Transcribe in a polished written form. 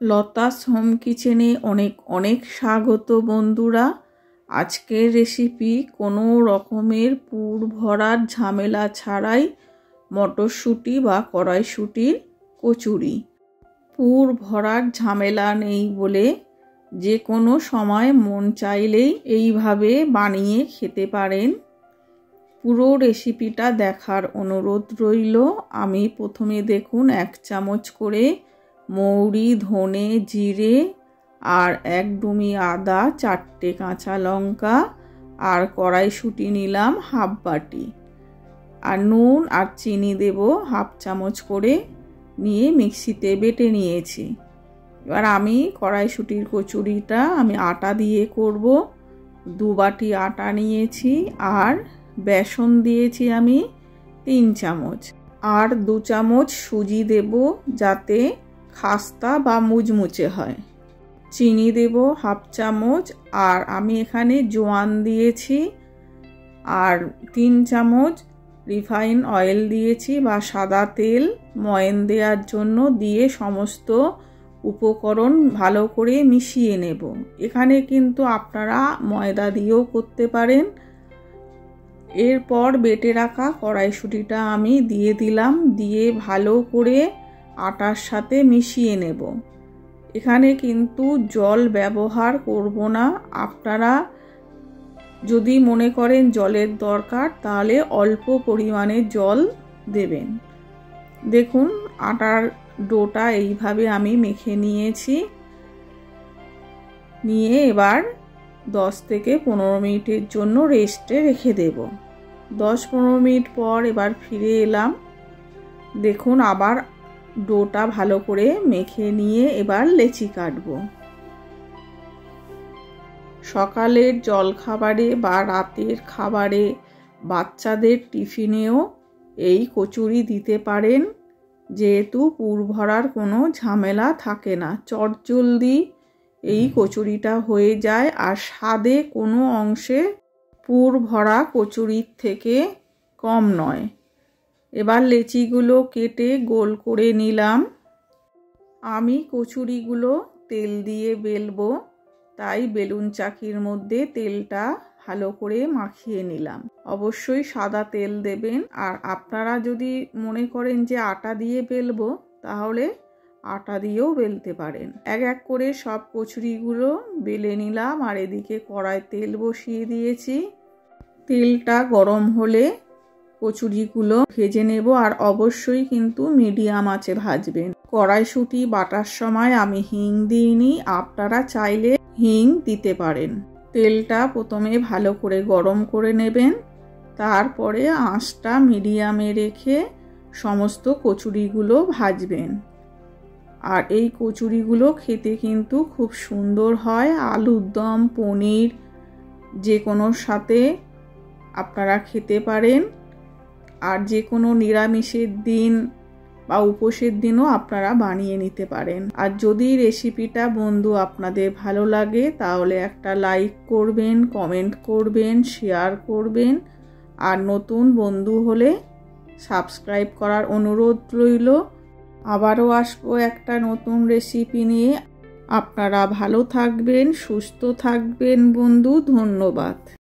Lata's home কিচেনে অনেক অনেক স্বাগত বন্ধুরা। আজকের রেসিপি কোনো রকমের পুর ভরার ঝামেলা ছাড়াই মটরশুঁটি বা কড়াইশুঁটির কচুরি। পুর ভরার ঝামেলা নেই বলে যে কোনো সময় মন চাইলেই এইভাবে বানিয়ে খেতে পারেন। পুরো রেসিপিটা দেখার অনুরোধ রইল। আমি প্রথমে দেখুন 1 চামচ করে মৌরি, ধনে, জিরে আর 1 ডুমি আদা, 4টে কাঁচা লঙ্কা আর কড়াইশুঁটি নিলাম হাফ বাটি, আর নুন আর চিনি দেব 1/2 চামচ করে, নিয়ে মিক্সিতে বেটে নিয়েছি। এবার আমি কড়াইশুঁটির কচুরিটা আমি আটা দিয়ে করব। 2 বাটি আটা নিয়েছি আর বেসন দিয়েছি আমি 3 চামচ, আর 2 চামচ সুজি দেব যাতে খাস্তা বা মুচমুচে হয়। চিনি দেব 1/2 চামচ, আর আমি এখানে জোয়ান দিয়েছি, আর 3 চামচ রিফাইন অয়েল দিয়েছি বা সাদা তেল ময়ান দেওয়ার জন্য, দিয়ে সমস্ত উপকরণ ভালো করে মিশিয়ে নেব। এখানে কিন্তু আপনারা ময়দা দিয়েও করতে পারেন। এরপর বেটে রাখা কড়াইশুঁটিটা আমি দিয়ে দিলাম, দিয়ে ভালো করে আটার সাথে মিশিয়ে নেব। এখানে কিন্তু জল ব্যবহার করব না। আপনারা যদি মনে করেন জলের দরকার তাহলে অল্প পরিমাণে জল দেবেন। দেখুন আটার ডোটা এইভাবে আমি মেখে নিয়েছি। নিয়ে এবার 10 থেকে 15 মিনিটের জন্য রেস্টে রেখে দেব। 10-15 মিনিট পর এবার ফিরে এলাম। দেখুন আবার ডোটা ভালো করে মেখে নিয়ে এবার লেচি কাটবো। সকালের জলখাবারে বা রাতের খাবারে, বাচ্চাদের টিফিনেও এই কচুরি দিতে পারেন, যেহেতু পুর ভরার কোনো ঝামেলা থাকে না। চটজলদি এই কচুরিটা হয়ে যায়, আর স্বাদে কোনো অংশে পুর ভরা কচুরির থেকে কম নয়। এবার লেচিগুলো কেটে গোল করে নিলাম। আমি কচুরিগুলো তেল দিয়ে বেলবো, তাই বেলুন চাকির মধ্যে তেলটা ভালো করে মাখিয়ে নিলাম। অবশ্যই সাদা তেল দেবেন। আর আপনারা যদি মনে করেন যে আটা দিয়ে বেলবো, তাহলে আটা দিয়েও বেলতে পারেন। এক এক করে সব কচুরিগুলো বেলে নিলাম, আর এদিকে কড়ায় তেল বসিয়ে দিয়েছি। তেলটা গরম হলে কচুরিগুলো ভেজে নেব, আর অবশ্যই কিন্তু মিডিয়াম আঁচে ভাজবেন। কড়াইশুঁটি বাটার সময় আমি হিং দিইনি, আপনারা চাইলে হিং দিতে পারেন। তেলটা প্রথমে ভালো করে গরম করে নেবেন, তারপরে আঁচটা মিডিয়ামে রেখে সমস্ত কচুরিগুলো ভাজবেন। আর এই কচুরিগুলো খেতে কিন্তু খুব সুন্দর হয়। আলুর দম, পনির যে কোনোর সাথে আপনারা খেতে পারেন। আর যে কোনো নিরামিষের দিন বা উপোসের দিনও আপনারা বানিয়ে নিতে পারেন। আর যদি রেসিপিটা বন্ধু আপনাদের ভালো লাগে তাহলে একটা লাইক করবেন, কমেন্ট করবেন, শেয়ার করবেন, আর নতুন বন্ধু হলে সাবস্ক্রাইব করার অনুরোধ রইল। আবারও আসবো একটা নতুন রেসিপি নিয়ে। আপনারা ভালো থাকবেন, সুস্থ থাকবেন বন্ধু। ধন্যবাদ।